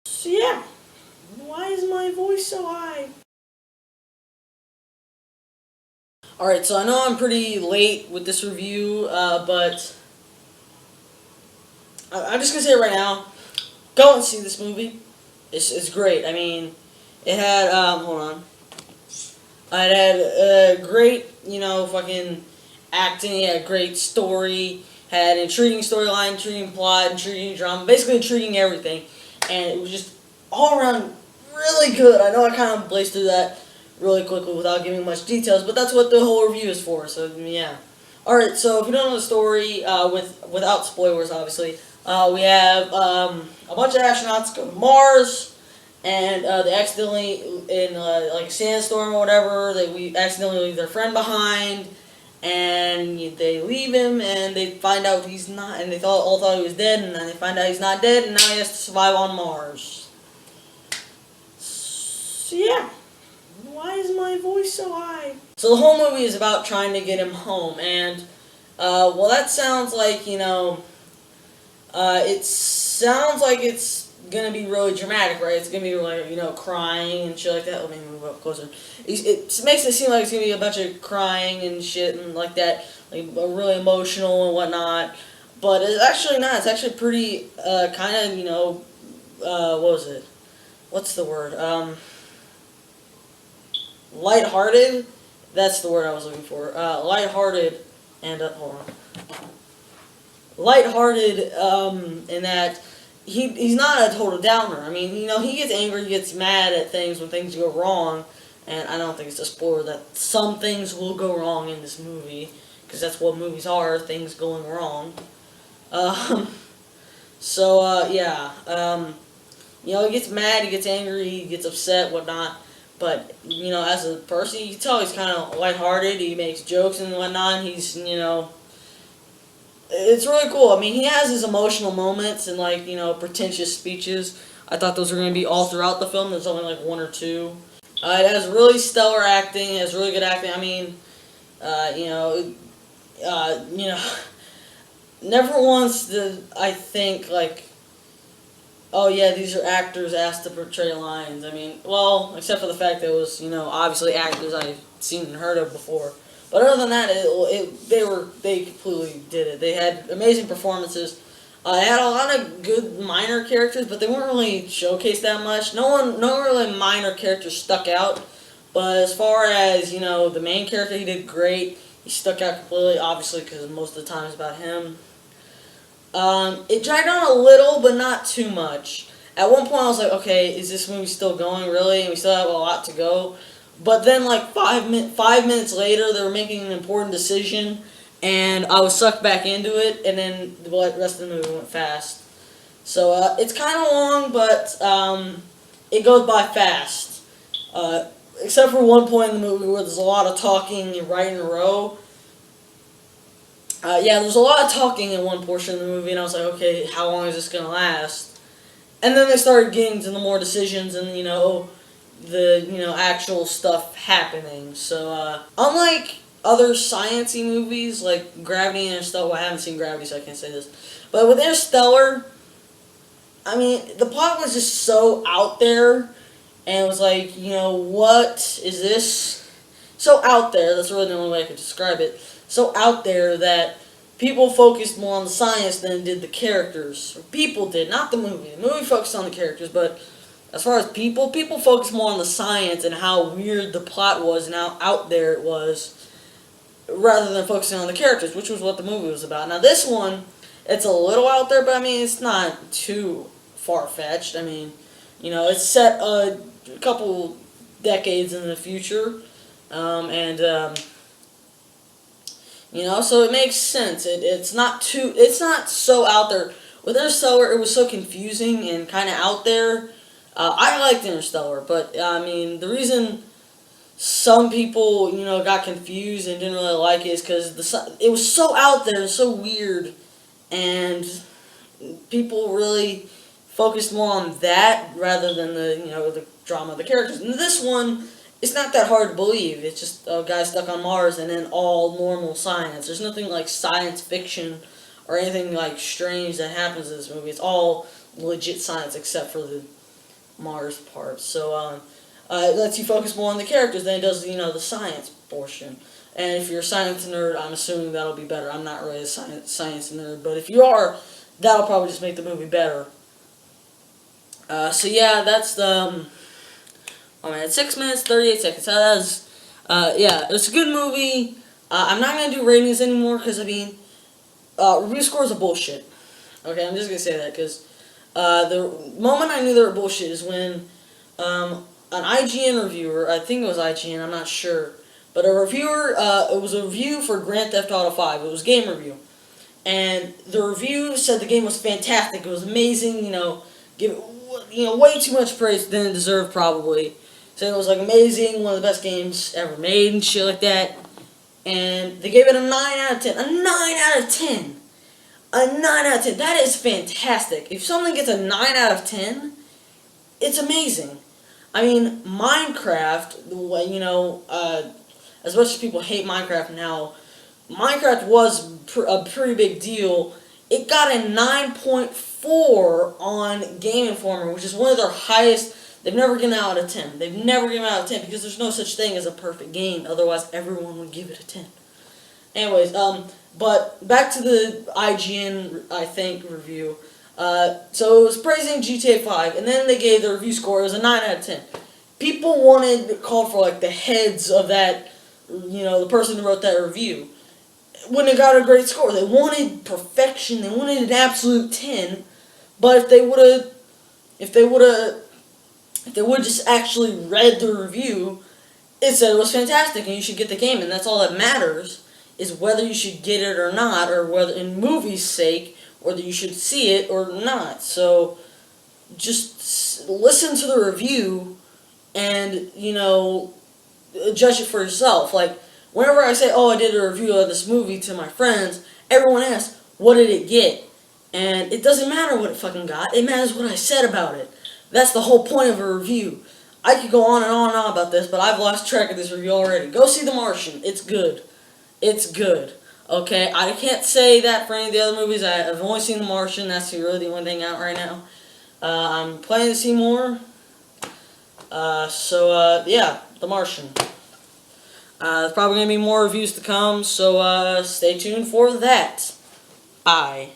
So yeah, why is my voice so high? Alright, so I know I'm pretty late with this review, but I'm just gonna say it right now. Go and see this movie. It's great. I mean, it had, hold on. It had great, fucking acting, it had great story, had intriguing storyline, intriguing plot, intriguing drama, basically intriguing everything. And it was just all around really good. I know I kind of blazed through that really quickly without giving much details, but that's what the whole review is for, so yeah. Alright, so if you don't know the story, without spoilers, obviously, we have a bunch of astronauts go to Mars, and they accidentally, in like a sandstorm or whatever, we accidentally leave their friend behind, and they leave him, and they find out he's not, and they all thought he was dead, and then they find out he's not dead, and now he has to survive on Mars. So yeah, why is my voice so high? So the whole movie is about trying to get him home, and well, that sounds like it sounds like it's gonna be really dramatic, right? It's gonna be like crying and shit like that. Let me move up closer. It makes it seem like it's gonna be a bunch of crying and shit and like that, like really emotional and whatnot. But it's actually not. It's actually pretty kind of what was it? What's the word? Lighthearted. That's the word I was looking for. Lighthearted and hold on. Lighthearted in that he's not a total downer. I mean, he gets angry, he gets mad at things when things go wrong, and I don't think it's a spoiler that some things will go wrong in this movie, because that's what movies are, things going wrong. Um, yeah, he gets mad, he gets angry, he gets upset, whatnot. But as a person, you can tell he's kind of lighthearted. He makes jokes and whatnot. He's it's really cool. I mean, he has his emotional moments and pretentious speeches. I thought those were going to be all throughout the film. There's only like one or two. It has really stellar acting. It has really good acting. I mean, uh, you know, uh, you know, never once did I think like, oh yeah, these are actors asked to portray lines. I mean, well, except for the fact that it was obviously actors I've seen and heard of before. But other than that, they completely did it. They had amazing performances. They had a lot of good minor characters, but they weren't really showcased that much. No really minor characters stuck out. But as far as the main character, he did great. He stuck out completely, obviously, because most of the time it's about him. It dragged on a little, but not too much. At one point, I was like, okay, is this movie still going, really? And we still have a lot to go. But then, like, 5 minutes later, they were making an important decision, and I was sucked back into it, and then the rest of the movie went fast. So, it's kind of long, but it goes by fast. Uh, except for one point in the movie where there's a lot of talking right in a row. Yeah, there's a lot of talking in one portion of the movie, and I was like, okay, how long is this gonna last? And then they started getting to the more decisions and the actual stuff happening. So unlike other sciency movies like Gravity and Interstellar, well, I haven't seen Gravity, so I can't say this. But with Interstellar, I mean, the plot was just so out there, and it was like, what is this? So out there. That's really the only way I could describe it. So out there that people focused more on the science than it did the characters. Or people did, not the movie. The movie focused on the characters, but as far as people focused more on the science and how weird the plot was and how out there it was, rather than focusing on the characters, which was what the movie was about. Now this one, it's a little out there, but I mean it's not too far fetched. I mean, it's set a couple decades in the future, and so it makes sense. It's not so out there. With Interstellar, it was so confusing and kind of out there. I liked Interstellar, but I mean, the reason some people, got confused and didn't really like it is because it was so out there and so weird, and people really focused more on that rather than the drama of the characters. And this one, it's not that hard to believe. It's just a guy stuck on Mars and then all normal science. There's nothing like science fiction or anything like strange that happens in this movie. It's all legit science except for the Mars part. So it lets you focus more on the characters than it does, the science portion. And if you're a science nerd, I'm assuming that'll be better. I'm not really a science nerd, but if you are, that'll probably just make the movie better. So yeah, that's the. Oh man, 6 minutes 38 seconds. So that was, yeah, it's a good movie. I'm not gonna do ratings anymore because review scores are bullshit. Okay, I'm just gonna say that because the moment I knew they were bullshit is when an IGN reviewer, I think it was IGN, I'm not sure, but a reviewer, it was a review for Grand Theft Auto 5. It was a game review, and the review said the game was fantastic. It was amazing. Give it, way too much praise than it deserved probably. Said it was like amazing, one of the best games ever made and shit like that. And they gave it a 9 out of 10. A 9 out of 10. A 9 out of 10. That is fantastic. If something gets a 9 out of 10, it's amazing. I mean, Minecraft, as much as people hate Minecraft now, Minecraft was a pretty big deal. It got a 9.4 on Game Informer, which is one of their highest. They've never given out of 10. They've never given out of 10 because there's no such thing as a perfect game. Otherwise, everyone would give it a 10. Anyways, but back to the IGN, I think, review. So it was praising GTA 5, and then they gave the review score. It was a 9 out of 10. People called for like the heads of that, the person who wrote that review. When it got a great score, they wanted perfection. They wanted an absolute 10. But if they would have just actually read the review, it said it was fantastic and you should get the game, and that's all that matters is whether you should get it or not, or whether, in movies' sake, whether you should see it or not. So just listen to the review and, judge it for yourself. Like, whenever I say, oh, I did a review of this movie to my friends, everyone asks, what did it get? And it doesn't matter what it fucking got. It matters what I said about it. That's the whole point of a review. I could go on and on and on about this, but I've lost track of this review already. Go see The Martian. It's good. It's good. Okay? I can't say that for any of the other movies. I've only seen The Martian. That's really the only thing out right now. I'm planning to see more. Yeah, The Martian. There's probably going to be more reviews to come, so stay tuned for that. Bye.